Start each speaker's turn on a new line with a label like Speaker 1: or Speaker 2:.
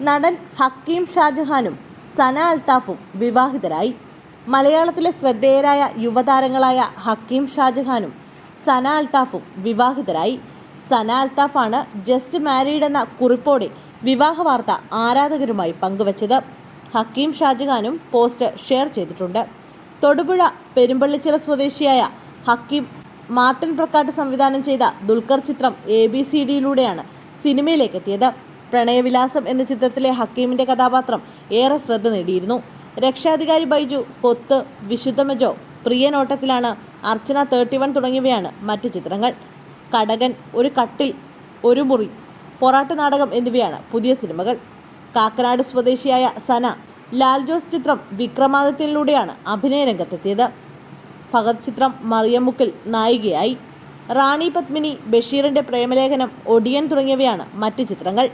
Speaker 1: നടൻ ഹക്കീം ഷാജഹാനും സന അൽത്താഫും വിവാഹിതരായി. മലയാളത്തിലെ ശ്രദ്ധേയരായ യുവതാരങ്ങളായ ഹക്കീം ഷാജഹാനും സന അൽത്താഫും വിവാഹിതരായി. സന അൽത്താഫാണ് just married എന്ന കുറിപ്പോടെ വിവാഹ വാർത്ത ആരാധകരുമായി പങ്കുവച്ചത്. ഹക്കീം ഷാജഹാനും പോസ്റ്റ് ഷെയർ ചെയ്തിട്ടുണ്ട്. തൊടുപുഴ പെരുമ്പള്ളിച്ചിറ സ്വദേശിയായ ഹക്കീം മാർട്ടിൻ പ്രക്കാട്ട് സംവിധാനം ചെയ്ത ദുൽഖർ ചിത്രം ABCDയിലൂടെയാണ് സിനിമയിലേക്ക് എത്തിയത്. പ്രണയവിലാസം എന്ന ചിത്രത്തിലെ ഹക്കീമിൻ്റെ കഥാപാത്രം ഏറെ ശ്രദ്ധ നേടിയിരുന്നു. രക്ഷാധികാരി ബൈജു, കൊത്ത്, വിശുദ്ധമജോ, പ്രിയനോട്ടത്തിലാണ്, അർച്ചന 31 തുടങ്ങിയവയാണ് മറ്റ് ചിത്രങ്ങൾ. കടകൻ, ഒരു കട്ടിൽ, ഒരു മുറി, പൊറാട്ട് നാടകം എന്നിവയാണ് പുതിയ സിനിമകൾ. കാക്കനാട് സ്വദേശിയായ സന ലാൽ ജോസ് ചിത്രം വിക്രമാദിത്യനിലൂടെയാണ് അഭിനയ രംഗത്തെത്തിയത്. ഭഗത് ചിത്രം മറിയമുക്കിൽ നായികയായി. റാണി പത്മിനി, ബഷീറിൻ്റെ പ്രേമലേഖനം, ഒടിയൻ തുടങ്ങിയവയാണ് മറ്റ് ചിത്രങ്ങൾ.